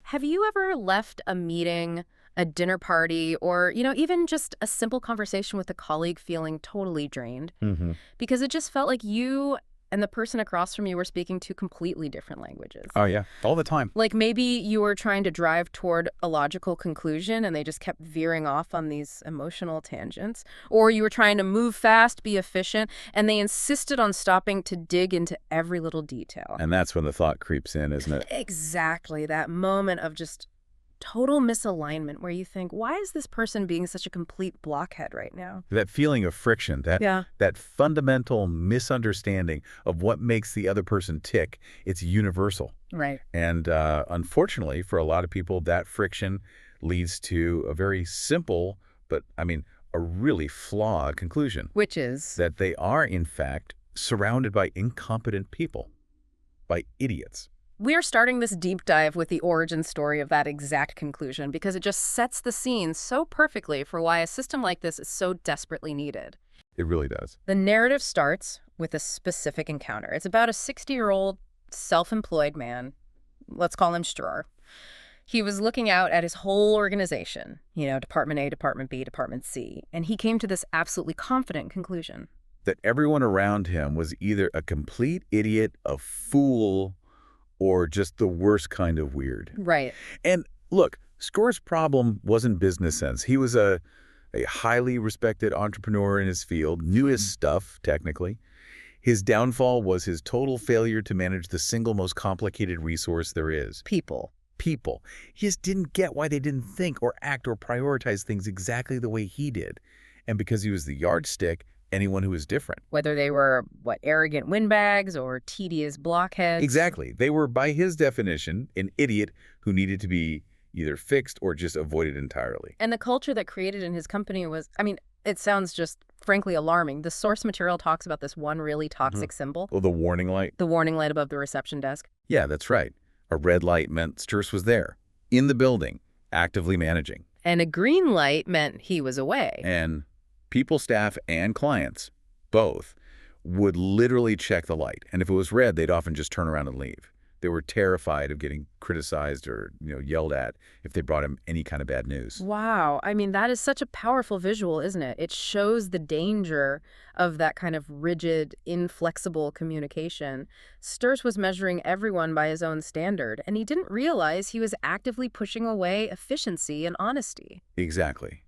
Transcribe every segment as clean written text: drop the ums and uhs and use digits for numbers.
Have you ever left a meeting, a dinner party, or, even just a simple conversation with a colleague feeling totally drained? hmm Because it just felt like you and the person across from you were speaking two completely different languages. Oh, yeah. All the time. Like maybe you were trying to drive toward a logical conclusion and they just kept veering off on these emotional tangents. Or you were trying to move fast, be efficient, and they insisted on stopping to dig into every little detail. And that's when the thought creeps in, isn't it? Exactly, that moment of just total misalignment where you think, why is this person being such a complete blockhead right now? That feeling of friction, that Yeah. that fundamental misunderstanding of what makes the other person tick, it's universal. Right. And unfortunately, for a lot of people, that friction leads to a very simple, but a really flawed conclusion Which is, that they are, in fact, surrounded by incompetent people, by idiots. we're starting this deep dive with the origin story of that exact conclusion because it just sets the scene so perfectly for why a system like this is so desperately needed. It really does. The narrative starts with a specific encounter. It's about a 60-year-old self-employed man. Let's call him Stror. He was looking out at his whole organization, Department A, Department B, Department C, and he came to this absolutely confident conclusion. That everyone around him was either a complete idiot, a fool, or just the worst kind of weird. Right. And look, Score's problem wasn't business sense. He was a highly respected entrepreneur in his field, knew his stuff, technically. His downfall was his total failure to manage the single most complicated resource there is. People. People. He just didn't get why they didn't think or act or prioritize things exactly the way he did. And because he was the yardstick, anyone who was different. Whether they were, arrogant windbags or tedious blockheads. Exactly. They were, by his definition, an idiot who needed to be either fixed or just avoided entirely. And the culture that created in his company was, it sounds just frankly alarming. The source material talks about this one really toxic symbol, Oh, the warning light? the warning light above the reception desk. Yeah, that's right. A red light meant Sturz was there, in the building, actively managing. And a green light meant he was away. And people, staff, and clients, both, would literally check the light. And if it was red, they'd often just turn around and leave. They were terrified of getting criticized or yelled at if they brought him any kind of bad news. Wow. That is such a powerful visual, isn't it? It shows the danger of that kind of rigid, inflexible communication. Sturz was measuring everyone by his own standard, and he didn't realize he was actively pushing away efficiency and honesty. Exactly.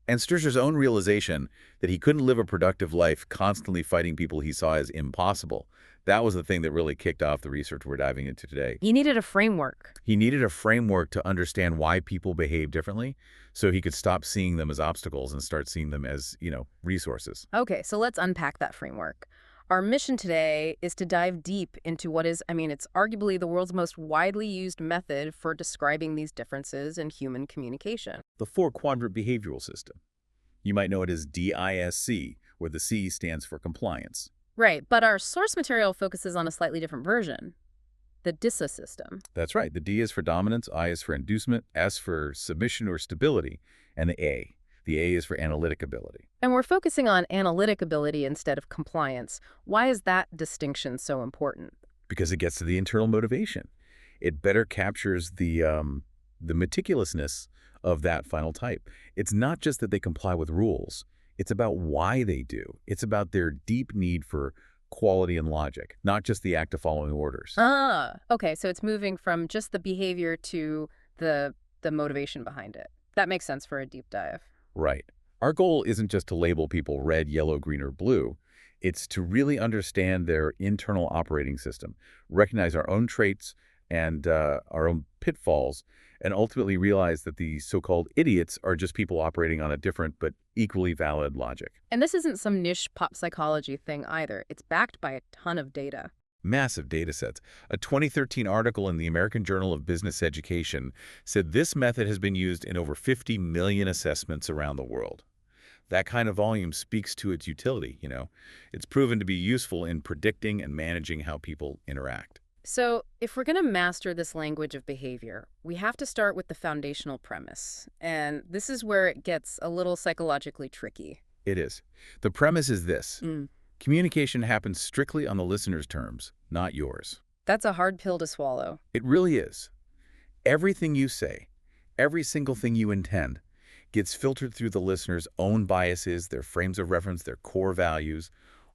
And Sturzer's own realization that he couldn't live a productive life constantly fighting people he saw as impossible, that was the thing that really kicked off the research we're diving into today. He needed a framework. He needed a framework to understand why people behave differently so he could stop seeing them as obstacles and start seeing them as, resources. Okay, so let's unpack that framework. Our mission today is to dive deep into what is, it's arguably the world's most widely used method for describing these differences in human communication. The four-quadrant behavioral system. You might know it as DISC, where the C stands for compliance. Right, but our source material focuses on a slightly different version, the DISA system. That's right. The D is for dominance, I is for inducement, S for submission or stability, and the A. The A is for analytic ability. And we're focusing on analytic ability instead of compliance. Why is that distinction so important? Because it gets to the internal motivation. It better captures the meticulousness of that final type. It's not just that they comply with rules. It's about why they do. It's about their deep need for quality and logic, not just the act of following orders. Okay, so it's moving from just the behavior to the motivation behind it. That makes sense for a deep dive. Right. Our goal isn't just to label people red, yellow, green, or blue. It's to really understand their internal operating system, recognize our own traits and our own pitfalls, and ultimately realize that the so-called idiots are just people operating on a different but equally valid logic. And this isn't some niche pop psychology thing either. It's backed by a ton of data. Massive data sets. A 2013 article in the American Journal of Business Education said this method has been used in over 50 million assessments around the world. That kind of volume speaks to its utility, It's proven to be useful in predicting and managing how people interact. So if we're going to master this language of behavior, we have to start with the foundational premise. And this is where it gets a little psychologically tricky. It is. The premise is this. Mm. Communication happens strictly on the listener's terms, not yours. That's a hard pill to swallow. It really is. Everything you say, every single thing you intend, gets filtered through the listener's own biases, their frames of reference, their core values,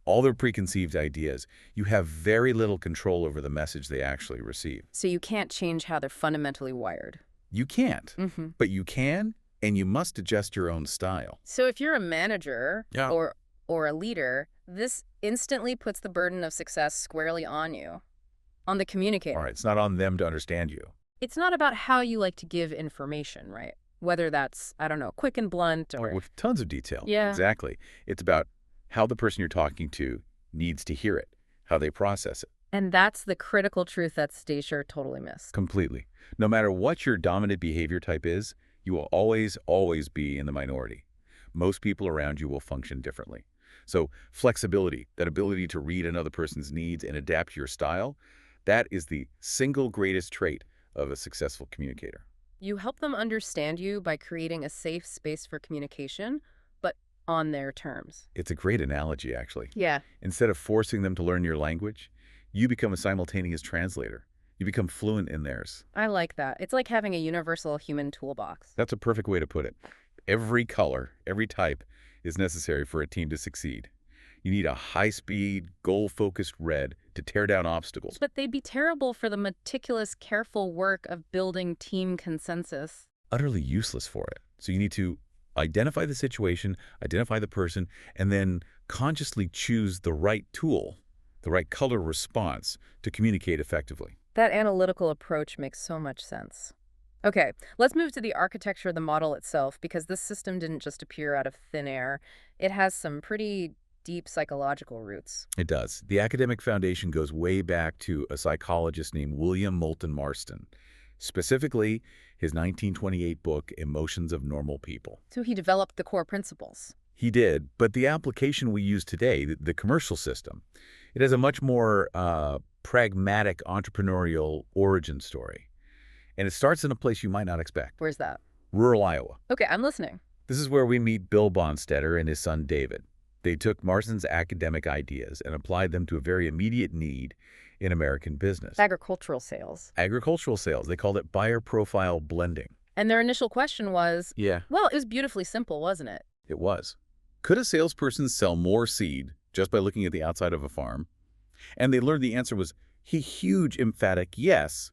all their preconceived ideas. You have very little control over the message they actually receive. So you can't change how they're fundamentally wired. You can't, Mm-hmm. but you can, and you must adjust your own style. So if you're a manager Yeah. or a leader, this instantly puts the burden of success squarely on you, on the communicator. All right, it's not on them to understand you. It's not about how you like to give information, right? Whether that's, I don't know, quick and blunt or... With tons of detail. Yeah. Exactly. It's about how the person you're talking to needs to hear it, how they process it. And that's the critical truth that Stacia totally missed. Completely. No matter what your dominant behavior type is, you will always, always be in the minority. Most people around you will function differently. So flexibility, that ability to read another person's needs and adapt your style, that is the single greatest trait of a successful communicator. You help them understand you by creating a safe space for communication, but on their terms. It's a great analogy, actually. Yeah. Instead of forcing them to learn your language, you become a simultaneous translator. You become fluent in theirs. I like that. It's like having a universal human toolbox. That's a perfect way to put it. Every color, every type is necessary for a team to succeed. You need a high-speed, goal-focused red to tear down obstacles. But they'd be terrible for the meticulous, careful work of building team consensus. Utterly useless for it. So you need to identify the situation, identify the person, and then consciously choose the right tool, the right color response to communicate effectively. That analytical approach makes so much sense. Okay, let's move to the architecture of the model itself, because this system didn't just appear out of thin air. It has some pretty deep psychological roots. It does. The academic foundation goes way back to a psychologist named William Moulton Marston, specifically his 1928 book, Emotions of Normal People. So he developed the core principles. He did, but the application we use today, the commercial system, it has a much more pragmatic entrepreneurial origin story. And it starts in a place you might not expect. Where's that? Rural Iowa. Okay, I'm listening. This is where we meet Bill Bonstetter and his son David. They took Marston's academic ideas and applied them to a very immediate need in American business. Agricultural sales. Agricultural sales. They called it buyer profile blending. And their initial question was, Yeah, well, it was beautifully simple, wasn't it? it was. Could a salesperson sell more seed just by looking at the outside of a farm? And they learned the answer was a huge emphatic yes,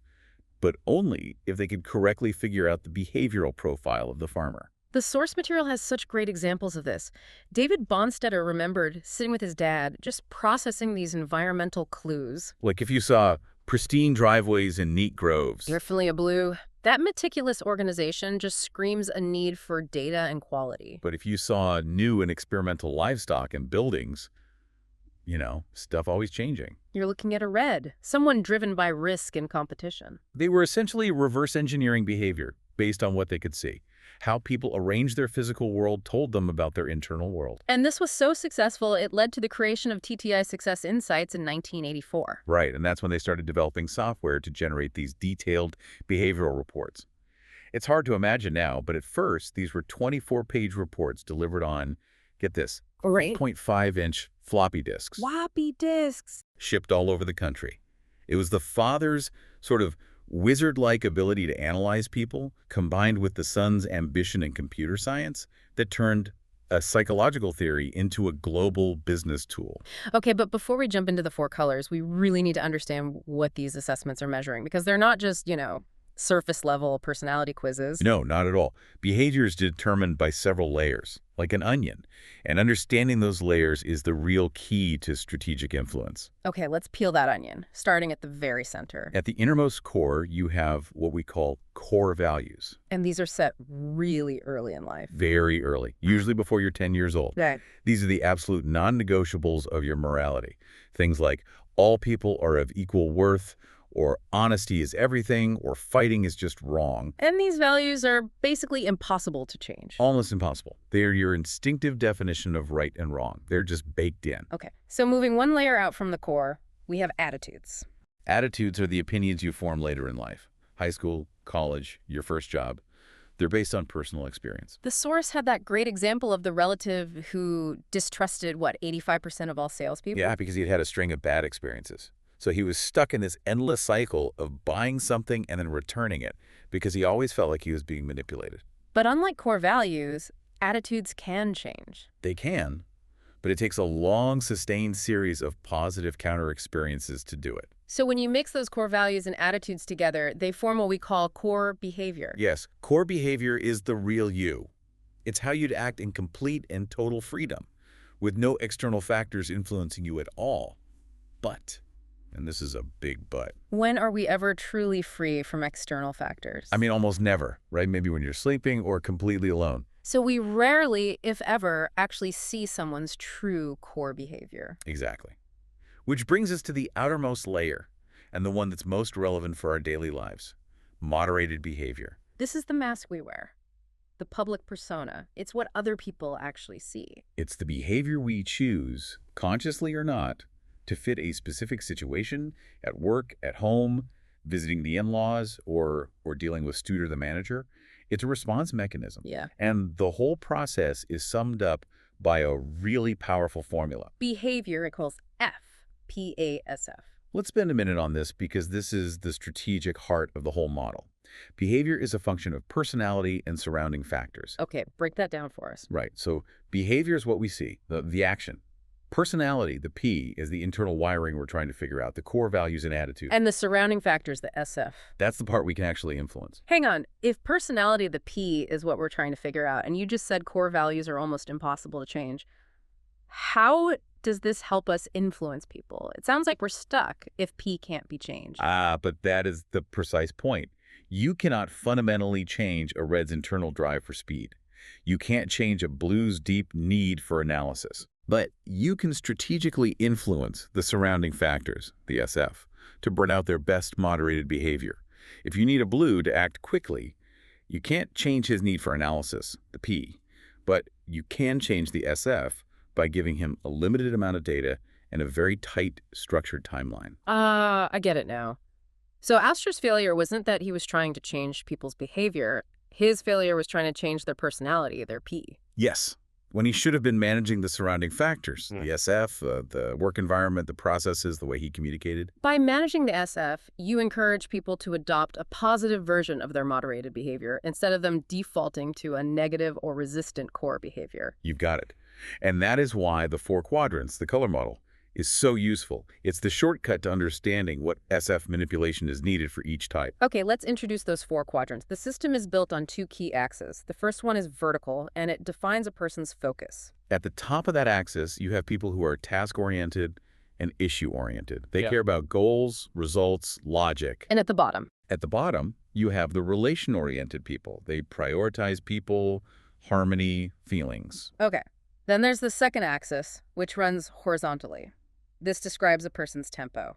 but only if they could correctly figure out the behavioral profile of the farmer. The source material has such great examples of this. David Bonstetter remembered sitting with his dad, just processing these environmental clues. Like if you saw pristine driveways and neat groves. Carefully a blue. That meticulous organization just screams a need for data and quality. But if you saw new and experimental livestock and buildings, stuff always changing. You're looking at a red, someone driven by risk and competition. They were essentially reverse engineering behavior based on what they could see. How people arranged their physical world told them about their internal world. And this was so successful, it led to the creation of TTI Success Insights in 1984. Right, and that's when they started developing software to generate these detailed behavioral reports. It's hard to imagine now, but at first, these were 24-page reports delivered on, get this, Right. 0.5-inch floppy disks, Floppy disks. shipped all over the country. It was the father's sort of wizard-like ability to analyze people, combined with the son's ambition in computer science, that turned a psychological theory into a global business tool. Okay, but before we jump into the four colors, we really need to understand what these assessments are measuring, because they're not just, surface-level personality quizzes. No, not at all. Behavior is determined by several layers, like an onion, and understanding those layers is the real key to strategic influence. Okay, let's peel that onion, starting at the very center. At the innermost core, you have what we call core values, And these are set really early in life. very early, usually before you're 10 years old. Right. These are the absolute non-negotiables of your morality. Things like all people are of equal worth, or honesty is everything, or fighting is just wrong. And these values are basically impossible to change. Almost impossible. They are your instinctive definition of right and wrong. They're just baked in. Okay, so moving one layer out from the core, we have attitudes. Attitudes are the opinions you form later in life. High school, college, your first job. They're based on personal experience. The source had that great example of the relative who distrusted, 85% of all salespeople? Yeah, because he'd had a string of bad experiences. So he was stuck in this endless cycle of buying something and then returning it because he always felt like he was being manipulated. But unlike core values, attitudes can change. They can, but it takes a long, sustained series of positive counter experiences to do it. So when you mix those core values and attitudes together, they form what we call core behavior. Yes, core behavior is the real you. It's how you'd act in complete and total freedom, with no external factors influencing you at all. But, and this is a big but. When are we ever truly free from external factors? I mean, almost never, right? Maybe when you're sleeping or completely alone. So we rarely, if ever, actually see someone's true core behavior. Exactly. Which brings us to the outermost layer, and the one that's most relevant for our daily lives: moderated behavior. This is the mask we wear, the public persona. It's what other people actually see. It's the behavior we choose, consciously or not, to fit a specific situation at work, at home, visiting the in-laws, or dealing with Studer the manager. It's a response mechanism. Yeah. And the whole process is summed up by a really powerful formula. Behavior equals F, P-A-S-F. Let's spend a minute on this because this is the strategic heart of the whole model. Behavior is a function of personality and surrounding factors. Okay, break that down for us. Right. So behavior is what we see, the action. Personality, the P, is the internal wiring we're trying to figure out, the core values and attitudes. And the surrounding factors, the SF. That's the part we can actually influence. Hang on. If personality, the P, is what we're trying to figure out, and you just said core values are almost impossible to change, how does this help us influence people? It sounds like we're stuck if P can't be changed. But that is the precise point. You cannot fundamentally change a red's internal drive for speed. You can't change a blue's deep need for analysis. But you can strategically influence the surrounding factors, the SF, to bring out their best moderated behavior. If you need a blue to act quickly, you can't change his need for analysis, the P, but you can change the SF by giving him a limited amount of data and a very tight, structured timeline. I get it now. So Astor's failure wasn't that he was trying to change people's behavior. His failure was trying to change their personality, their P. Yes, when he should have been managing the surrounding factors, the SF, the work environment, the processes, the way he communicated. By managing the SF, you encourage people to adopt a positive version of their moderated behavior instead of them defaulting to a negative or resistant core behavior. You've got it. And that is why the 4 quadrants, the color model, is so useful. It's the shortcut to understanding what SF manipulation is needed for each type. Okay, let's introduce those 4 quadrants. The system is built on 2 key axes. The first one is vertical, and it defines a person's focus. At the top of that axis, you have people who are task-oriented and issue-oriented. They care about goals, results, logic. And at the bottom? At the bottom, you have the relation-oriented people. They prioritize people, harmony, feelings. Okay. Then there's the second axis, which runs horizontally. This describes a person's tempo.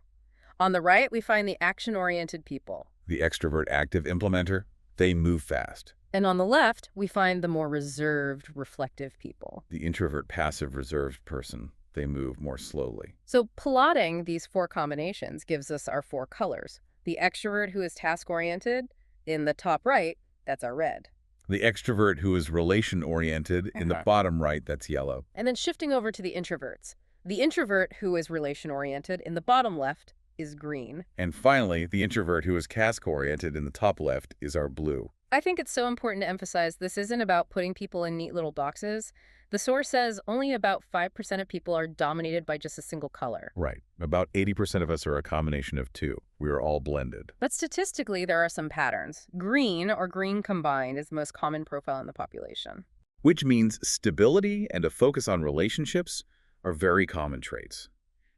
On the right, we find the action-oriented people. The extrovert active implementer, they move fast. And on the left, we find the more reserved, reflective people. The introvert passive reserved person, they move more slowly. So plotting these 4 combinations gives us our 4 colors. The extrovert who is task-oriented, in the top right, that's our red. The extrovert who is relation-oriented, in the bottom right, that's yellow. And then shifting over to the introverts. The introvert who is relation-oriented, in the bottom left, is green. And finally, the introvert who is task-oriented, in the top left, is our blue. I think it's so important to emphasize this isn't about putting people in neat little boxes. The source says only about 5% of people are dominated by just a single color. Right. About 80% of us are a combination of 2. We are all blended. But statistically, there are some patterns. Green, or green combined, is the most common profile in the population. Which means stability and a focus on relationships are very common traits.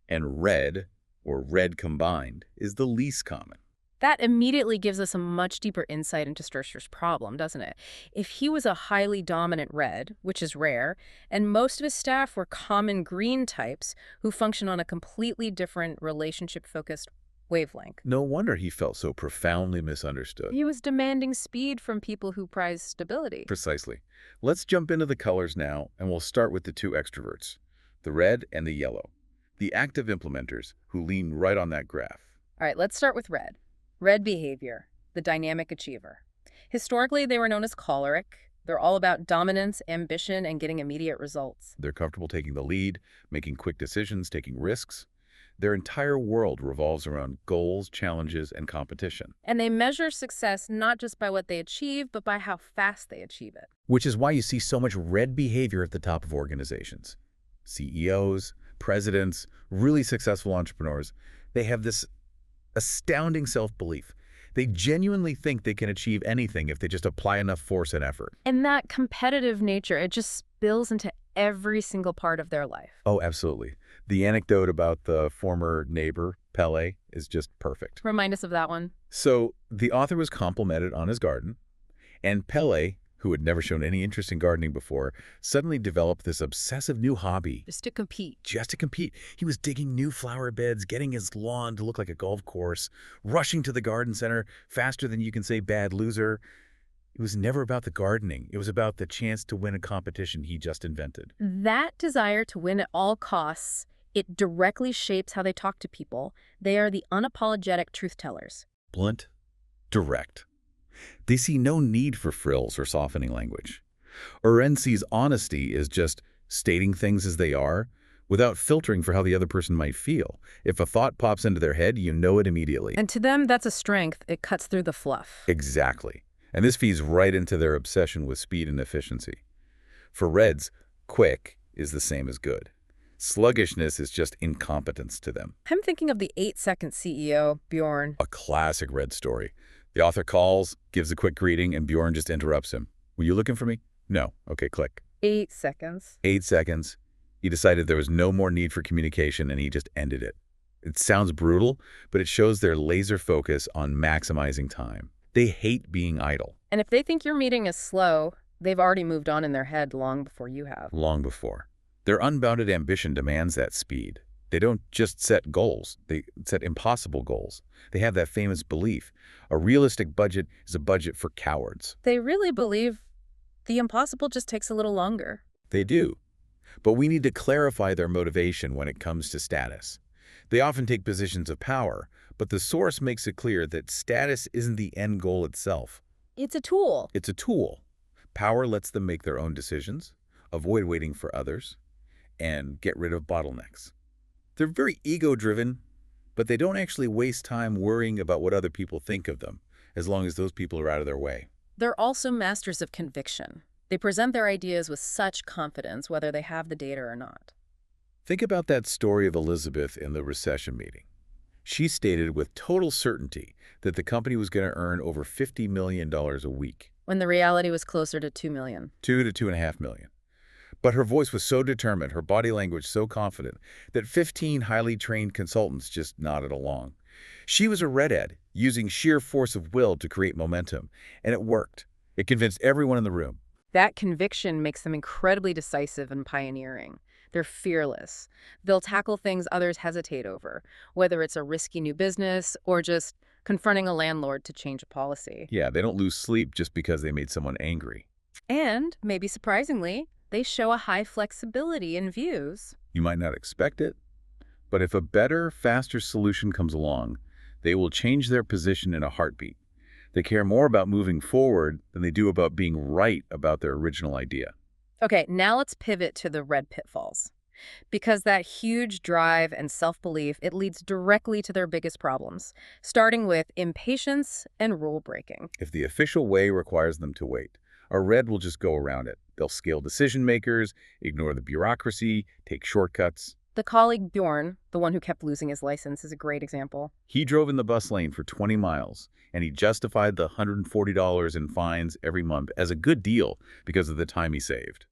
And red, or red combined, is the least common. That immediately gives us a much deeper insight into Sturcher's problem, doesn't it? If he was a highly dominant red, which is rare, and most of his staff were common green types who function on a completely different relationship-focused wavelength. No wonder he felt so profoundly misunderstood. He was demanding speed from people who prize stability. Precisely. Let's jump into the colors now, and we'll start with the 2 extroverts, the red and the yellow, the active implementers who lean right on that graph. All right, let's start with red. Red behavior, the dynamic achiever. Historically, they were known as choleric. They're all about dominance, ambition, and getting immediate results. They're comfortable taking the lead, making quick decisions, taking risks. Their entire world revolves around goals, challenges, and competition. And they measure success not just by what they achieve, but by how fast they achieve it. Which is why you see so much red behavior at the top of organizations. CEOs, presidents, really successful entrepreneurs, they have this astounding self-belief. They genuinely think they can achieve anything if they just apply enough force and effort. And that competitive nature, it just spills into every single part of their life. Oh, absolutely. The anecdote about the former neighbor, Pele, is just perfect. Remind us of that one. So the author was complimented on his garden, and Pele, who had never shown any interest in gardening before, suddenly developed this obsessive new hobby. Just to compete. Just to compete. He was digging new flower beds, getting his lawn to look like a golf course, rushing to the garden center faster than you can say bad loser. It was never about the gardening. It was about the chance to win a competition he just invented. That desire to win at all costs, it directly shapes how they talk to people. They are the unapologetic truth tellers. Blunt, direct. They see no need for frills or softening language. Orensi's honesty is just stating things as they are, without filtering for how the other person might feel. If a thought pops into their head, you know it immediately. And to them, that's a strength. It cuts through the fluff. Exactly. And this feeds right into their obsession with speed and efficiency. For Reds, quick is the same as good. Sluggishness is just incompetence to them. I'm thinking of the 8-second CEO, Bjorn. A classic Red story. The author calls, gives a quick greeting, and Bjorn just interrupts him. Were you looking for me? No. Okay, click. 8 seconds. 8 seconds. He decided there was no more need for communication, and he just ended it. It sounds brutal, but it shows their laser focus on maximizing time. They hate being idle. And if they think your meeting is slow, they've already moved on in their head long before you have. Long before. Their unbounded ambition demands that speed. They don't just set goals, they set impossible goals. They have that famous belief, a realistic budget is a budget for cowards. They really believe the impossible just takes a little longer. They do. But we need to clarify their motivation when it comes to status. They often take positions of power, but the source makes it clear that status isn't the end goal itself. It's a tool. It's a tool. Power lets them make their own decisions, avoid waiting for others, and get rid of bottlenecks. They're very ego-driven, but they don't actually waste time worrying about what other people think of them, as long as those people are out of their way. They're also masters of conviction. They present their ideas with such confidence, whether they have the data or not. Think about that story of Elizabeth in the recession meeting. She stated with total certainty that the company was going to earn over $50 million a week. When the reality was closer to 2 million. 2 to 2.5 million. But her voice was so determined, her body language so confident, that 15 highly trained consultants just nodded along. She was a redhead, using sheer force of will to create momentum, and it worked. It convinced everyone in the room. That conviction makes them incredibly decisive and pioneering. They're fearless. They'll tackle things others hesitate over, whether it's a risky new business or just confronting a landlord to change a policy. Yeah, they don't lose sleep just because they made someone angry. And, maybe surprisingly, they show a high flexibility in views. You might not expect it, but if a better, faster solution comes along, they will change their position in a heartbeat. They care more about moving forward than they do about being right about their original idea. Okay, now let's pivot to the red pitfalls. Because that huge drive and self-belief, it leads directly to their biggest problems, starting with impatience and rule breaking. If the official way requires them to wait, a red will just go around it. They'll scale decision makers, ignore the bureaucracy, take shortcuts. The colleague Bjorn, the one who kept losing his license, is a great example. He drove in the bus lane for 20 miles, and he justified the $140 in fines every month as a good deal because of the time he saved.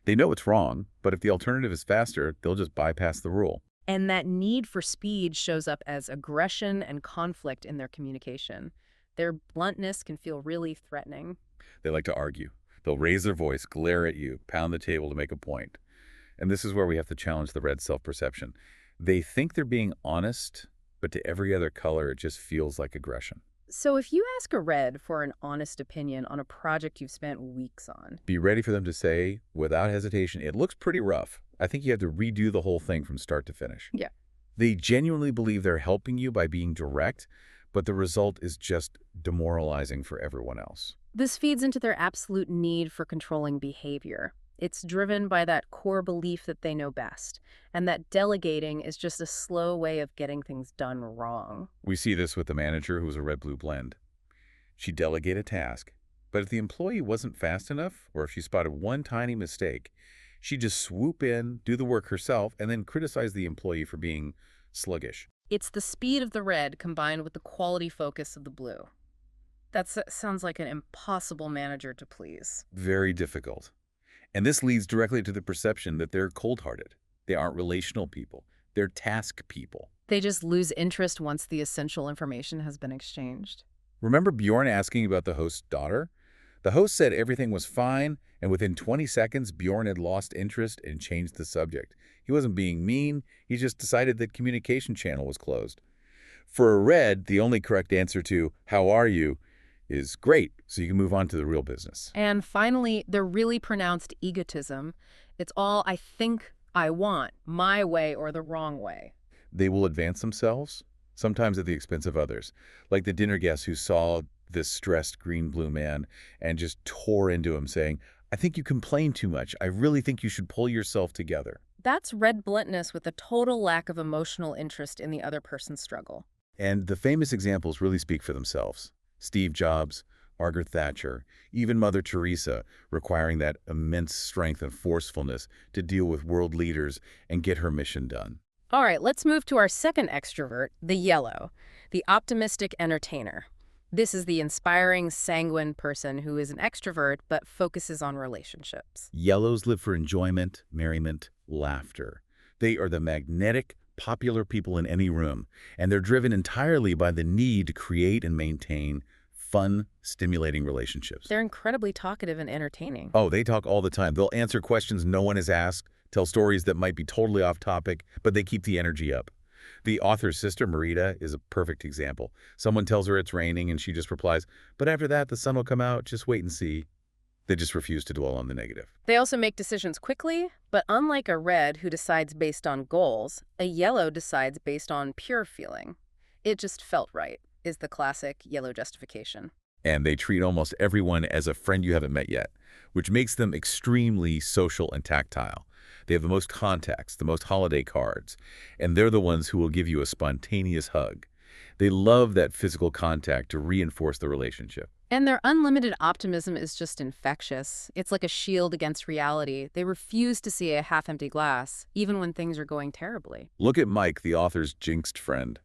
They know it's wrong, but if the alternative is faster, they'll just bypass the rule. And that need for speed shows up as aggression and conflict in their communication. Their bluntness can feel really threatening. They like to argue. They'll raise their voice, glare at you, pound the table to make a point. And this is where we have to challenge the red self-perception. They think they're being honest, but to every other color, it just feels like aggression. So if you ask a red for an honest opinion on a project you've spent weeks on, be ready for them to say, without hesitation, it looks pretty rough. I think you have to redo the whole thing from start to finish. Yeah. They genuinely believe they're helping you by being direct, but the result is just demoralizing for everyone else. this feeds into their absolute need for controlling behavior. It's driven by that core belief that they know best, and that delegating is just a slow way of getting things done wrong. We see this with the manager who was a red-blue blend. She'd delegate a task, but if the employee wasn't fast enough, or if she spotted one tiny mistake, she'd just swoop in, do the work herself, and then criticize the employee for being sluggish. It's the speed of the red combined with the quality focus of the blue. That sounds like an impossible manager to please. Very difficult. And this leads directly to the perception that they're cold-hearted. They aren't relational people. They're task people. They just lose interest once the essential information has been exchanged. Remember Bjorn asking about the host's daughter? The host said everything was fine, and within 20 seconds, Bjorn had lost interest and changed the subject. He wasn't being mean. He just decided that communication channel was closed. For a red, the only correct answer to, "How are you?" is great, so you can move on to the real business. And finally, the really pronounced egotism. It's all I think I want, my way or the wrong way. They will advance themselves, sometimes at the expense of others, like the dinner guest who saw this stressed green-blue man and just tore into him saying, "I think you complain too much. I really think you should pull yourself together." That's red bluntness with a total lack of emotional interest in the other person's struggle. And the famous examples really speak for themselves. Steve Jobs, Margaret Thatcher, even Mother Teresa, requiring that immense strength and forcefulness to deal with world leaders and get her mission done. All right, let's move to our second extrovert, the yellow, the optimistic entertainer. This is the inspiring, sanguine person who is an extrovert but focuses on relationships. Yellows live for enjoyment, merriment, laughter. They are the magnetic, popular people in any room, and they're driven entirely by the need to create and maintain fun, stimulating relationships. They're incredibly talkative and entertaining. Oh, they talk all the time. They'll answer questions no one has asked, tell stories that might be totally off topic, but they keep the energy up. The author's sister, Marita, is a perfect example. Someone tells her it's raining, and she just replies, "But after that, the sun will come out. Just wait and see." They just refuse to dwell on the negative. They also make decisions quickly, but unlike a red who decides based on goals, a yellow decides based on pure feeling. It just felt right, is the classic yellow justification. And they treat almost everyone as a friend you haven't met yet, which makes them extremely social and tactile. They have the most contacts, the most holiday cards, and they're the ones who will give you a spontaneous hug. They love that physical contact to reinforce the relationship. And their unlimited optimism is just infectious. It's like a shield against reality. They refuse to see a half-empty glass, even when things are going terribly. Look at Mike, the author's jinxed friend.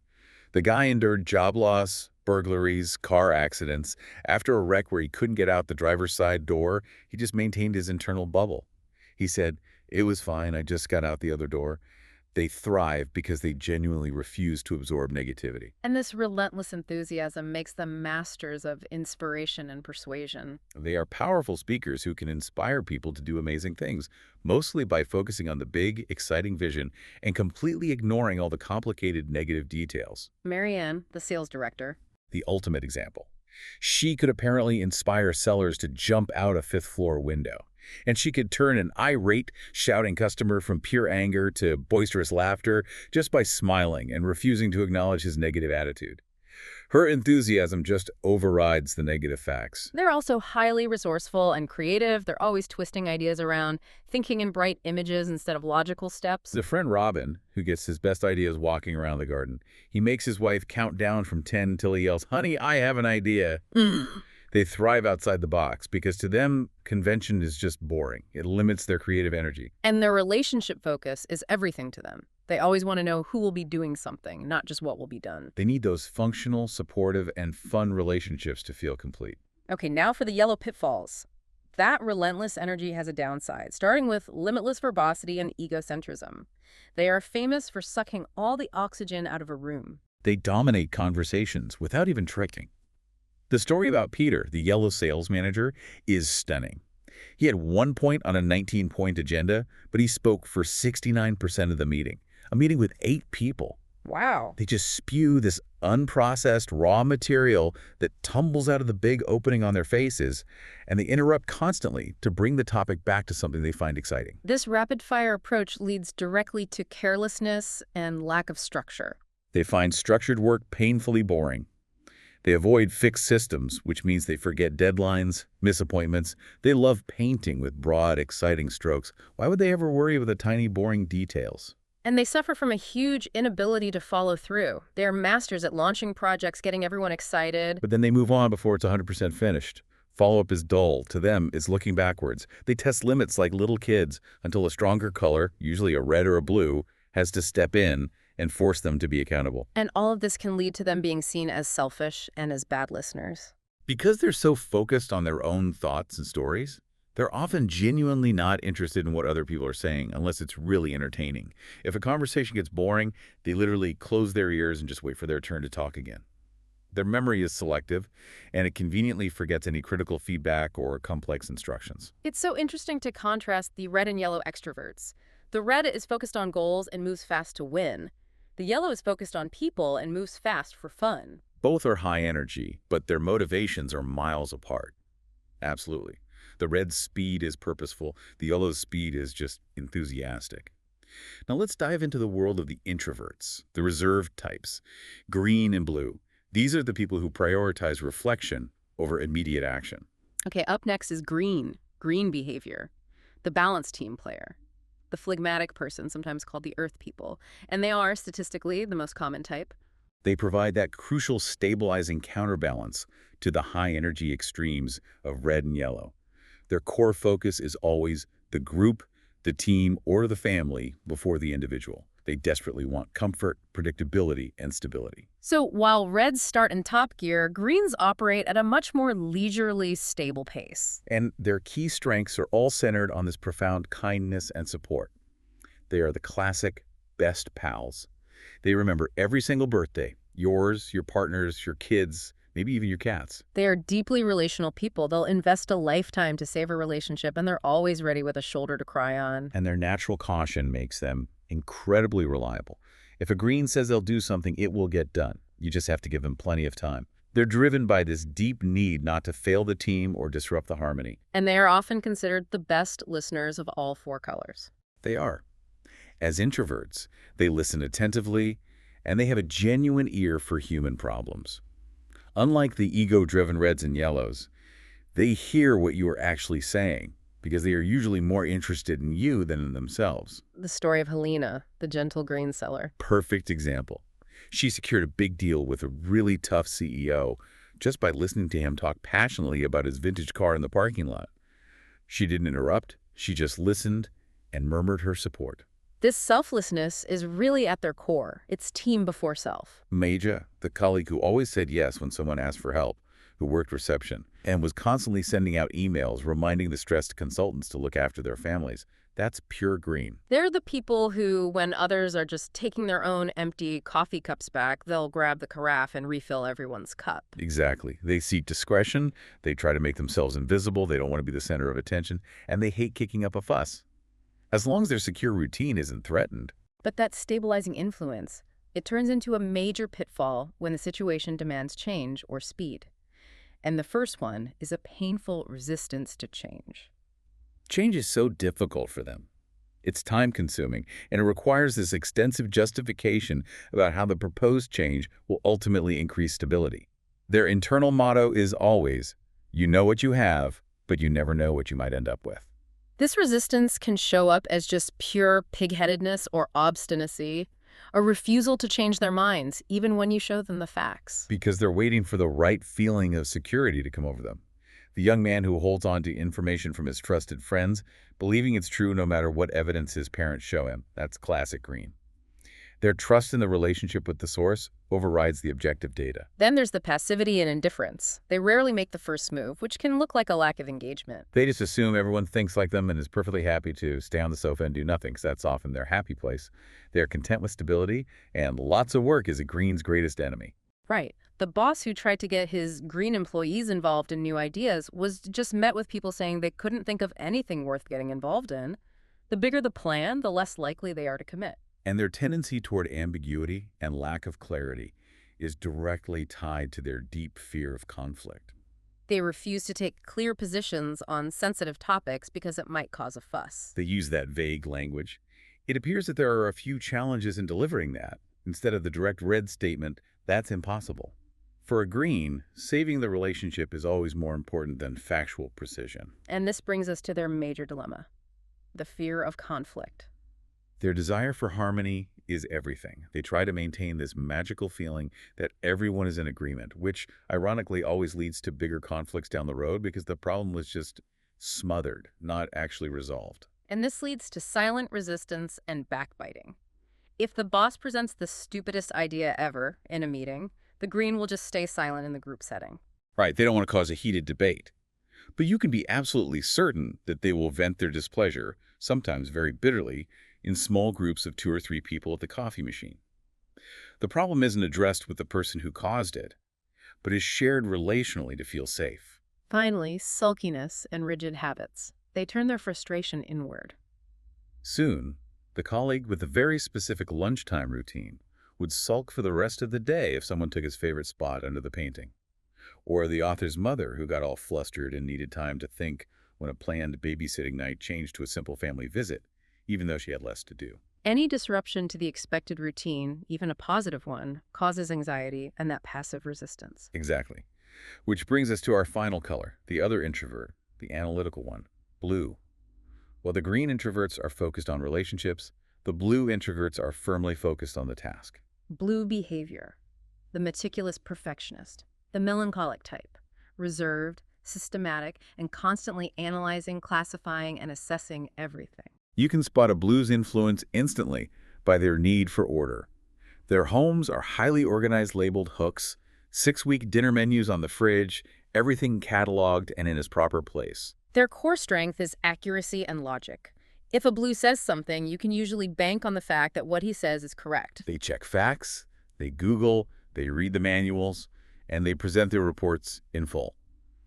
The guy endured job loss, burglaries, car accidents. After a wreck where he couldn't get out the driver's side door, he just maintained his internal bubble. He said, "It was fine, I just got out the other door." They thrive because they genuinely refuse to absorb negativity. And this relentless enthusiasm makes them masters of inspiration and persuasion. They are powerful speakers who can inspire people to do amazing things, mostly by focusing on the big, exciting vision and completely ignoring all the complicated negative details. Marianne, the sales director. The ultimate example. She could apparently inspire sellers to jump out a fifth-floor window. And she could turn an irate, shouting customer from pure anger to boisterous laughter just by smiling and refusing to acknowledge his negative attitude. Her enthusiasm just overrides the negative facts. They're also highly resourceful and creative. They're always twisting ideas around, thinking in bright images instead of logical steps. The friend Robin, who gets his best ideas walking around the garden, he makes his wife count down from 10 until he yells, "Honey, I have an idea." They thrive outside the box because to them, convention is just boring. It limits their creative energy. And their relationship focus is everything to them. They always want to know who will be doing something, not just what will be done. They need those functional, supportive, and fun relationships to feel complete. Okay, now for the yellow pitfalls. That relentless energy has a downside, starting with limitless verbosity and egocentrism. They are famous for sucking all the oxygen out of a room. They dominate conversations without even tricking. The story about Peter, the yellow sales manager, is stunning. He had 1 point on a 19-point agenda, but he spoke for 69% of the meeting, a meeting with 8 people. Wow. They just spew this unprocessed raw material that tumbles out of the big opening on their faces, and they interrupt constantly to bring the topic back to something they find exciting. This rapid-fire approach leads directly to carelessness and lack of structure. They find structured work painfully boring. They avoid fixed systems, which means they forget deadlines, miss appointments. They love painting with broad, exciting strokes. Why would they ever worry about the tiny, boring details? And they suffer from a huge inability to follow through. They're masters at launching projects, getting everyone excited. But then they move on before it's 100% finished. Follow-up is dull. To them, it's looking backwards. They test limits like little kids until a stronger color, usually a red or a blue, has to step in and force them to be accountable. And all of this can lead to them being seen as selfish and as bad listeners. Because they're so focused on their own thoughts and stories, they're often genuinely not interested in what other people are saying unless it's really entertaining. If a conversation gets boring, they literally close their ears and just wait for their turn to talk again. Their memory is selective, and it conveniently forgets any critical feedback or complex instructions. It's so interesting to contrast the red and yellow extroverts. The red is focused on goals and moves fast to win. The yellow is focused on people and moves fast for fun. Both are high energy, but their motivations are miles apart. Absolutely. The red's speed is purposeful. The yellow's speed is just enthusiastic. Now let's dive into the world of the introverts, the reserved types, green and blue. These are the people who prioritize reflection over immediate action. Okay, up next is green behavior, the balance team player, the phlegmatic person, sometimes called the earth people. And they are, statistically, the most common type. They provide that crucial stabilizing counterbalance to the high-energy extremes of red and yellow. Their core focus is always the group, the team, or the family before the individual. They desperately want comfort, predictability, and stability. So while reds start in top gear, greens operate at a much more leisurely, stable pace. And their key strengths are all centered on this profound kindness and support. They are the classic best pals. They remember every single birthday, yours, your partner's, your kids', maybe even your cat's. They are deeply relational people. They'll invest a lifetime to save a relationship, and they're always ready with a shoulder to cry on. And their natural caution makes them incredibly reliable. If a green says they'll do something, it will get done. You just have to give them plenty of time. They're driven by this deep need not to fail the team or disrupt the harmony. And they are often considered the best listeners of all four colors. They are. As introverts, they listen attentively, and they have a genuine ear for human problems. Unlike the ego-driven reds and yellows, they hear what you are actually saying because they are usually more interested in you than in themselves. The story of Helena, the gentle grain seller. Perfect example. She secured a big deal with a really tough CEO just by listening to him talk passionately about his vintage car in the parking lot. She didn't interrupt. She just listened and murmured her support. This selflessness is really at their core. It's team before self. Major, the colleague who always said yes when someone asked for help, who worked reception, and was constantly sending out emails reminding the stressed consultants to look after their families. That's pure green. They're the people who, when others are just taking their own empty coffee cups back, they'll grab the carafe and refill everyone's cup. Exactly. They seek discretion, they try to make themselves invisible, they don't want to be the center of attention, and they hate kicking up a fuss. As long as their secure routine isn't threatened. But that stabilizing influence, it turns into a major pitfall when the situation demands change or speed. And the first one is a painful resistance to change. Change is so difficult for them. It's time-consuming, and it requires this extensive justification about how the proposed change will ultimately increase stability. Their internal motto is always, you know what you have, but you never know what you might end up with. This resistance can show up as just pure pig-headedness or obstinacy, a refusal to change their minds, even when you show them the facts. Because they're waiting for the right feeling of security to come over them. The young man who holds on to information from his trusted friends, believing it's true no matter what evidence his parents show him. That's classic green. Their trust in the relationship with the source overrides the objective data. Then there's the passivity and indifference. They rarely make the first move, which can look like a lack of engagement. They just assume everyone thinks like them and is perfectly happy to stay on the sofa and do nothing, because that's often their happy place. They're content with stability, and lots of work is a green's greatest enemy. Right. The boss who tried to get his green employees involved in new ideas was just met with people saying they couldn't think of anything worth getting involved in. The bigger the plan, the less likely they are to commit. And their tendency toward ambiguity and lack of clarity is directly tied to their deep fear of conflict. They refuse to take clear positions on sensitive topics because it might cause a fuss. They use that vague language. It appears that there are a few challenges in delivering that. Instead of the direct red statement, that's impossible. For a green, saving the relationship is always more important than factual precision. And this brings us to their major dilemma, the fear of conflict. Their desire for harmony is everything. They try to maintain this magical feeling that everyone is in agreement, which ironically always leads to bigger conflicts down the road because the problem was just smothered, not actually resolved. And this leads to silent resistance and backbiting. If the boss presents the stupidest idea ever in a meeting, the green will just stay silent in the group setting. Right, they don't want to cause a heated debate. But you can be absolutely certain that they will vent their displeasure, sometimes very bitterly, in small groups of 2 or 3 people at the coffee machine. The problem isn't addressed with the person who caused it, but is shared relationally to feel safe. Finally, sulkiness and rigid habits. They turn their frustration inward. Soon, the colleague with a very specific lunchtime routine would sulk for the rest of the day if someone took his favorite spot under the painting. Or the author's mother who got all flustered and needed time to think when a planned babysitting night changed to a simple family visit, even though she had less to do. Any disruption to the expected routine, even a positive one, causes anxiety and that passive resistance. Exactly. Which brings us to our final color, the other introvert, the analytical one, blue. While the green introverts are focused on relationships, the blue introverts are firmly focused on the task. Blue behavior. The meticulous perfectionist. The melancholic type. Reserved, systematic, and constantly analyzing, classifying, and assessing everything. You can spot a blue's influence instantly by their need for order. Their homes are highly organized, labeled hooks, 6-week dinner menus on the fridge, everything cataloged and in its proper place. Their core strength is accuracy and logic. If a blue says something, you can usually bank on the fact that what he says is correct. They check facts, they Google, they read the manuals, and they present their reports in full.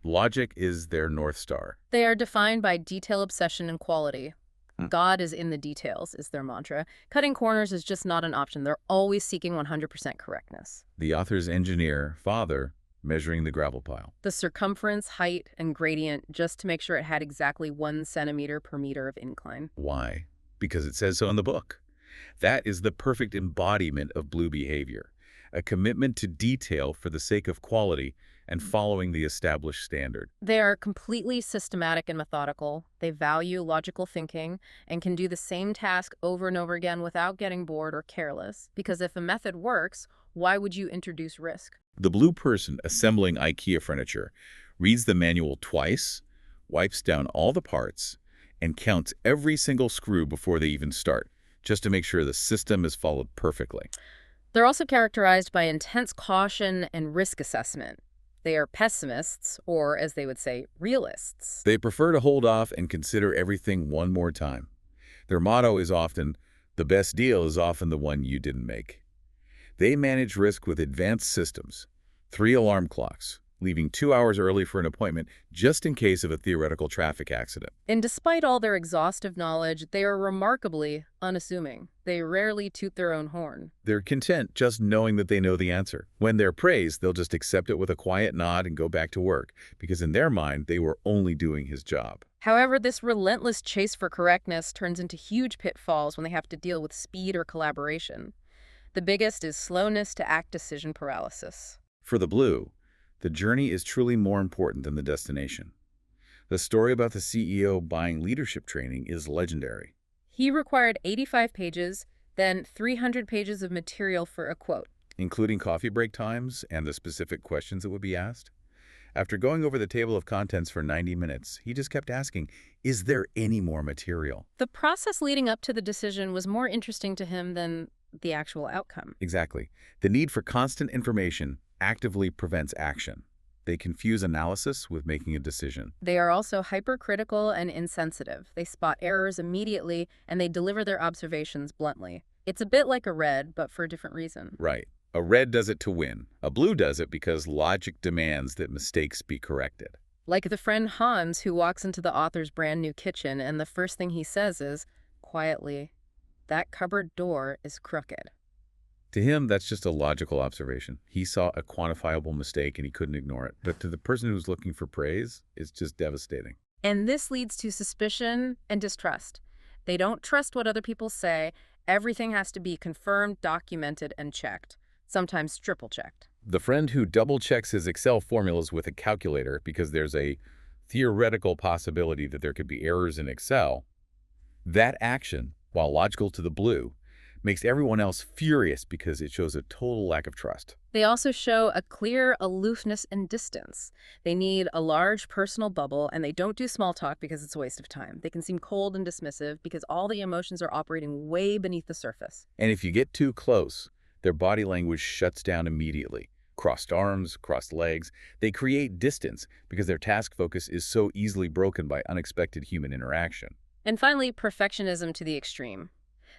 Logic is their North Star. They are defined by detail obsession and quality. God is in the details, is their mantra. Cutting corners is just not an option. They're always seeking 100% correctness. The author's engineer, father, measuring the gravel pile. The circumference, height, and gradient just to make sure it had exactly 1 centimeter per meter of incline. Why? Because it says so in the book. That is the perfect embodiment of blue behavior, a commitment to detail for the sake of quality and following the established standard. They are completely systematic and methodical. They value logical thinking and can do the same task over and over again without getting bored or careless. Because if a method works, why would you introduce risk? The blue person assembling IKEA furniture reads the manual twice, wipes down all the parts, and counts every single screw before they even start, just to make sure the system is followed perfectly. They're also characterized by intense caution and risk assessment. They are pessimists, or as they would say, realists. They prefer to hold off and consider everything one more time. Their motto is often, the best deal is often the one you didn't make. They manage risk with advanced systems, 3 alarm clocks, leaving 2 hours early for an appointment just in case of a theoretical traffic accident. And despite all their exhaustive knowledge, they are remarkably unassuming. They rarely toot their own horn. They're content just knowing that they know the answer. When they're praised, they'll just accept it with a quiet nod and go back to work, because in their mind, they were only doing his job. However, this relentless chase for correctness turns into huge pitfalls when they have to deal with speed or collaboration. The biggest is slowness to act decision paralysis. For the blue, the journey is truly more important than the destination. The story about the CEO buying leadership training is legendary. He required 85 pages, then 300 pages of material for a quote. Including coffee break times and the specific questions that would be asked. After going over the table of contents for 90 minutes, he just kept asking, is there any more material? The process leading up to the decision was more interesting to him than the actual outcome. Exactly. The need for constant information actively prevents action. They confuse analysis with making a decision. They are also hypercritical and insensitive. They spot errors immediately, and they deliver their observations bluntly. It's a bit like a red, but for a different reason. Right. A red does it to win. A blue does it because logic demands that mistakes be corrected. Like the friend Hans who walks into the author's brand new kitchen, and the first thing he says is, quietly, "That cupboard door is crooked." To him, that's just a logical observation. He saw a quantifiable mistake and he couldn't ignore it. But to the person who's looking for praise, it's just devastating. And this leads to suspicion and distrust. They don't trust what other people say. Everything has to be confirmed, documented, and checked, sometimes triple-checked. The friend who double-checks his Excel formulas with a calculator because there's a theoretical possibility that there could be errors in Excel, that action, while logical to the blue, makes everyone else furious because it shows a total lack of trust. They also show a clear aloofness and distance. They need a large personal bubble, and they don't do small talk because it's a waste of time. They can seem cold and dismissive because all the emotions are operating way beneath the surface. And if you get too close, their body language shuts down immediately. Crossed arms, crossed legs. They create distance because their task focus is so easily broken by unexpected human interaction. And finally, perfectionism to the extreme.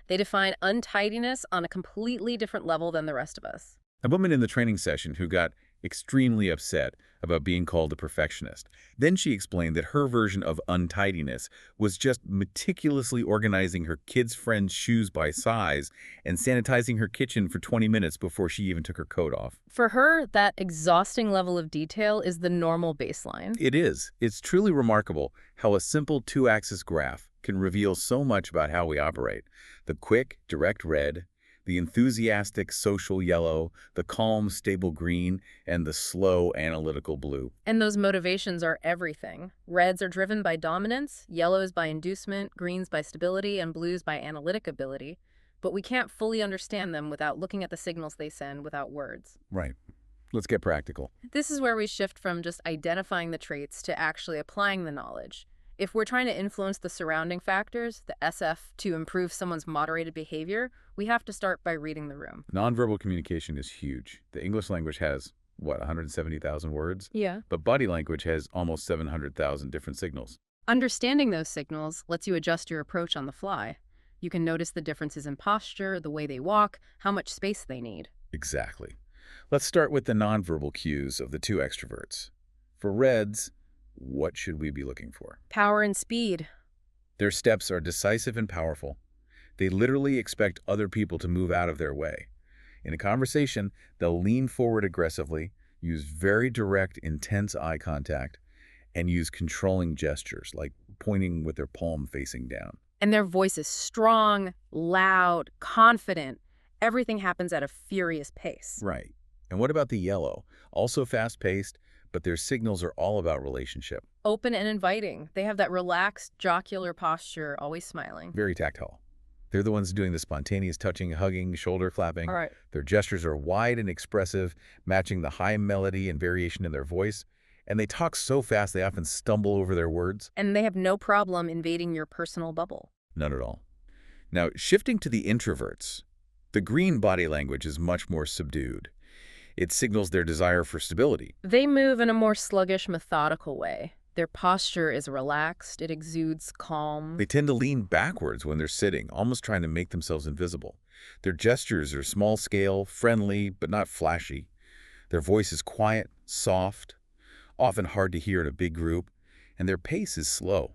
They define untidiness on a completely different level than the rest of us. A woman in the training session who got extremely upset about being called a perfectionist. Then she explained that her version of untidiness was just meticulously organizing her kids' friends' shoes by size and sanitizing her kitchen for 20 minutes before she even took her coat off. For her, that exhausting level of detail is the normal baseline. It is. It's truly remarkable how a simple two-axis graph can reveal so much about how we operate. The quick, direct red, the enthusiastic, social yellow, the calm, stable green, and the slow, analytical blue. And those motivations are everything. Reds are driven by dominance, yellows by inducement, greens by stability, and blues by analytic ability. But we can't fully understand them without looking at the signals they send without words. Right. Let's get practical. This is where we shift from just identifying the traits to actually applying the knowledge. If we're trying to influence the surrounding factors, the SF, to improve someone's moderated behavior, we have to start by reading the room. Nonverbal communication is huge. The English language has, 170,000 words? Yeah. But body language has almost 700,000 different signals. Understanding those signals lets you adjust your approach on the fly. You can notice the differences in posture, the way they walk, how much space they need. Exactly. Let's start with the nonverbal cues of the two extroverts. For reds, what should we be looking for? Power and speed. Their steps are decisive and powerful. They literally expect other people to move out of their way. In a conversation, they'll lean forward aggressively, use very direct, intense eye contact, and use controlling gestures, like pointing with their palm facing down. And their voice is strong, loud, confident. Everything happens at a furious pace. Right. And what about the yellow? Also fast-paced, but their signals are all about relationship. Open and inviting. They have that relaxed, jocular posture, always smiling. Very tactile. They're the ones doing the spontaneous touching, hugging, shoulder clapping. All right. Their gestures are wide and expressive, matching the high melody and variation in their voice. And they talk so fast they often stumble over their words. And they have no problem invading your personal bubble. None at all. Now, shifting to the introverts, the green body language is much more subdued. It signals their desire for stability. They move in a more sluggish, methodical way. Their posture is relaxed. It exudes calm. They tend to lean backwards when they're sitting, almost trying to make themselves invisible. Their gestures are small-scale, friendly, but not flashy. Their voice is quiet, soft, often hard to hear in a big group, and their pace is slow.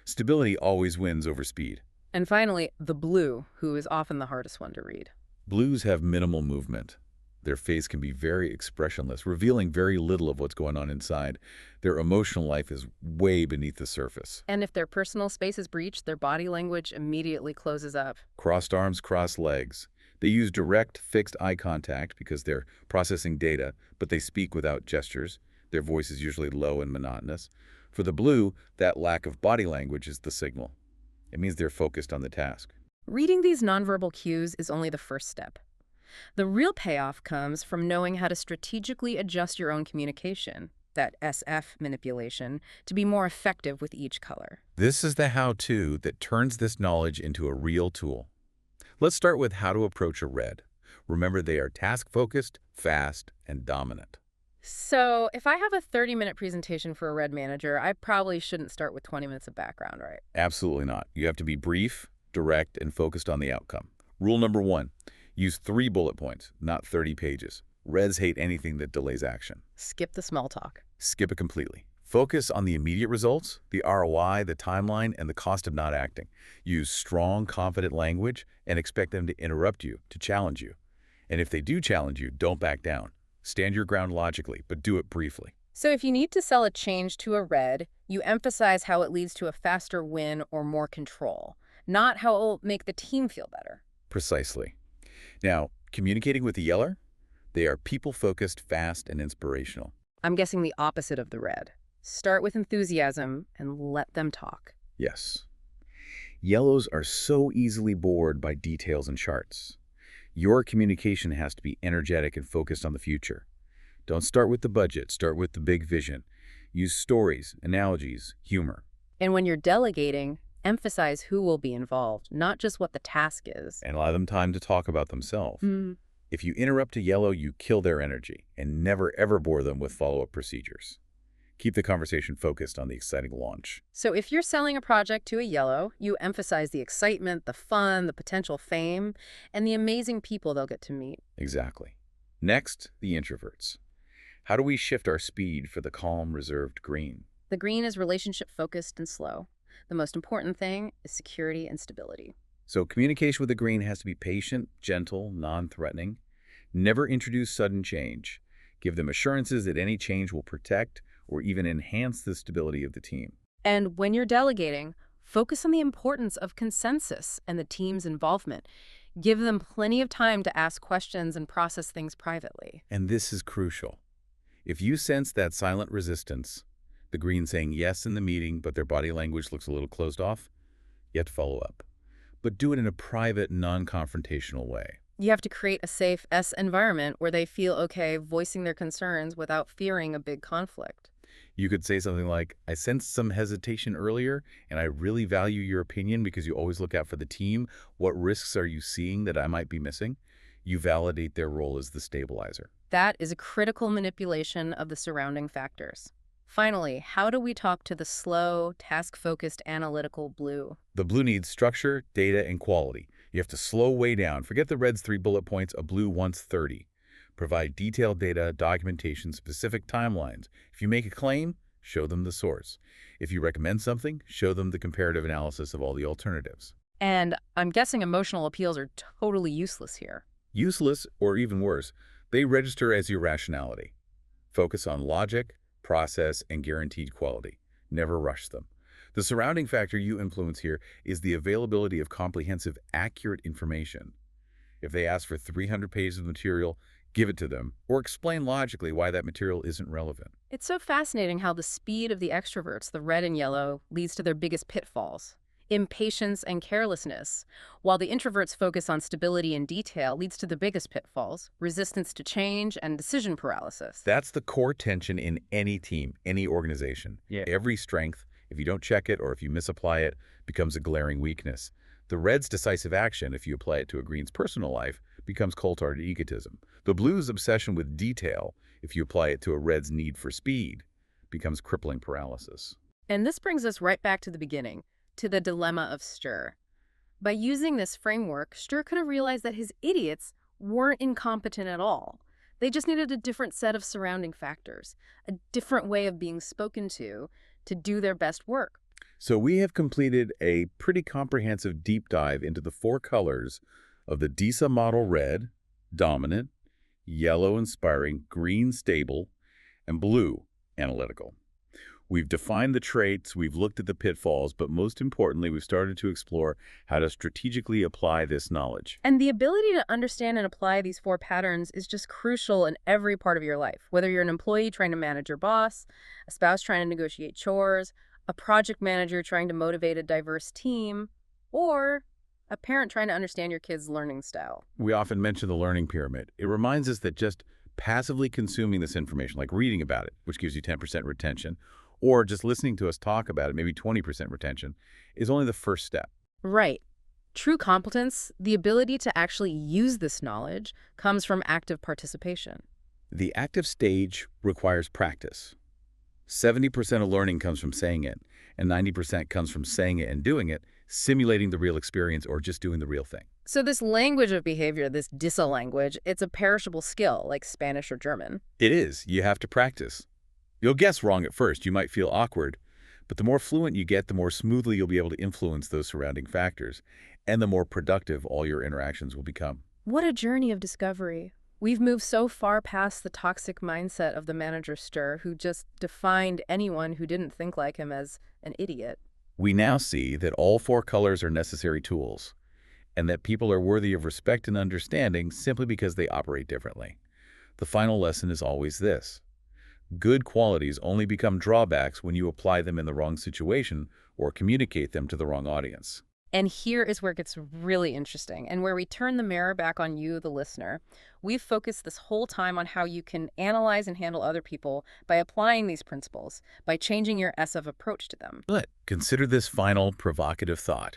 Stability always wins over speed. And finally, the blue, who is often the hardest one to read. Blues have minimal movement. Their face can be very expressionless, revealing very little of what's going on inside. Their emotional life is way beneath the surface. And if their personal space is breached, their body language immediately closes up. Crossed arms, crossed legs. They use direct, fixed eye contact because they're processing data, but they speak without gestures. Their voice is usually low and monotonous. For the blue, that lack of body language is the signal. It means they're focused on the task. Reading these nonverbal cues is only the first step. The real payoff comes from knowing how to strategically adjust your own communication, that SF manipulation, to be more effective with each color. This is the how-to that turns this knowledge into a real tool. Let's start with how to approach a red. Remember, they are task-focused, fast, and dominant. So if I have a 30-minute presentation for a red manager, I probably shouldn't start with 20 minutes of background, right? Absolutely not. You have to be brief, direct, and focused on the outcome. Rule number 1. Use 3 bullet points, not 30 pages. Reds hate anything that delays action. Skip the small talk. Skip it completely. Focus on the immediate results, the ROI, the timeline, and the cost of not acting. Use strong, confident language and expect them to interrupt you, to challenge you. And if they do challenge you, don't back down. Stand your ground logically, but do it briefly. So if you need to sell a change to a red, you emphasize how it leads to a faster win or more control, not how it will make the team feel better. Precisely. Now, communicating with the yeller? They are people-focused, fast, and inspirational. I'm guessing the opposite of the red. Start with enthusiasm and let them talk. Yes. Yellows are so easily bored by details and charts. Your communication has to be energetic and focused on the future. Don't start with the budget, start with the big vision. Use stories, analogies, humor. And when you're delegating, emphasize who will be involved, not just what the task is. And allow them time to talk about themselves. Mm. If you interrupt a yellow, you kill their energy, and never ever bore them with follow-up procedures. Keep the conversation focused on the exciting launch. So if you're selling a project to a yellow, you emphasize the excitement, the fun, the potential fame, and the amazing people they'll get to meet. Exactly. Next, the introverts. How do we shift our speed for the calm, reserved green? The green is relationship-focused and slow. The most important thing is security and stability. So communication with the green has to be patient, gentle, non-threatening. Never introduce sudden change. Give them assurances that any change will protect or even enhance the stability of the team. And when you're delegating, focus on the importance of consensus and the team's involvement. Give them plenty of time to ask questions and process things privately. And this is crucial. If you sense that silent resistance, the green saying yes in the meeting, but their body language looks a little closed off, you have to follow up. But do it in a private, non-confrontational way. You have to create a safe S environment where they feel okay voicing their concerns without fearing a big conflict. You could say something like, I sensed some hesitation earlier, and I really value your opinion because you always look out for the team. What risks are you seeing that I might be missing? You validate their role as the stabilizer. That is a critical manipulation of the surrounding factors. Finally, how do we talk to the slow, task-focused, analytical blue? The blue needs structure, data, and quality. You have to slow way down. Forget the red's 3 bullet points, a blue wants 30. Provide detailed data, documentation, specific timelines. If you make a claim, show them the source. If you recommend something, show them the comparative analysis of all the alternatives. And I'm guessing emotional appeals are totally useless here. Useless, or even worse, they register as irrationality. Focus on logic, process, and guaranteed quality. Never rush them. The surrounding factor you influence here is the availability of comprehensive, accurate information. If they ask for 300 pages of material, give it to them, or explain logically why that material isn't relevant. It's so fascinating how the speed of the extroverts, the red and yellow, leads to their biggest pitfalls. Impatience and carelessness, while the introverts focus on stability and detail, leads to the biggest pitfalls, resistance to change and decision paralysis. That's the core tension in any team, any organization. Yeah. Every strength, if you don't check it or if you misapply it, becomes a glaring weakness. The red's decisive action, if you apply it to a green's personal life, becomes cold-hearted egotism. The blue's obsession with detail, if you apply it to a red's need for speed, becomes crippling paralysis. And this brings us right back to the beginning, to the dilemma of Stir. By using this framework, Stir could have realized that his idiots weren't incompetent at all. They just needed a different set of surrounding factors, a different way of being spoken to do their best work. So we have completed a pretty comprehensive deep dive into the 4 colors of the DISA model: red, dominant, yellow, inspiring, green, stable, and blue, analytical. We've defined the traits, we've looked at the pitfalls, but most importantly, we've started to explore how to strategically apply this knowledge. And the ability to understand and apply these 4 patterns is just crucial in every part of your life. Whether you're an employee trying to manage your boss, a spouse trying to negotiate chores, a project manager trying to motivate a diverse team, or a parent trying to understand your kid's learning style. We often mention the learning pyramid. It reminds us that just passively consuming this information, like reading about it, which gives you 10% retention, or just listening to us talk about it, maybe 20% retention, is only the first step. Right. True competence, the ability to actually use this knowledge, comes from active participation. The active stage requires practice. 70% of learning comes from saying it, and 90% comes from saying it and doing it, simulating the real experience or just doing the real thing. So this language of behavior, this DISA language, it's a perishable skill like Spanish or German. It is. You have to practice. You'll guess wrong at first. You might feel awkward, but the more fluent you get, the more smoothly you'll be able to influence those surrounding factors, and the more productive all your interactions will become. What a journey of discovery. We've moved so far past the toxic mindset of the manager Stir, who just defined anyone who didn't think like him as an idiot. We now see that all 4 colors are necessary tools, and that people are worthy of respect and understanding simply because they operate differently. The final lesson is always this. Good qualities only become drawbacks when you apply them in the wrong situation or communicate them to the wrong audience. And here is where it gets really interesting and where we turn the mirror back on you, the listener. We've focused this whole time on how you can analyze and handle other people by applying these principles, by changing your SF approach to them. But consider this final provocative thought.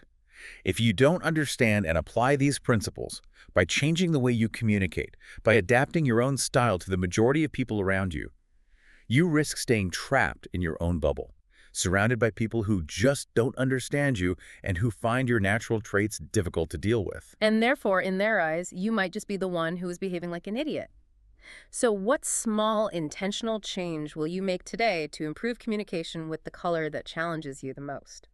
If you don't understand and apply these principles, by changing the way you communicate, by adapting your own style to the majority of people around you, you risk staying trapped in your own bubble, surrounded by people who just don't understand you and who find your natural traits difficult to deal with. And therefore, in their eyes, you might just be the one who is behaving like an idiot. So what small intentional change will you make today to improve communication with the color that challenges you the most?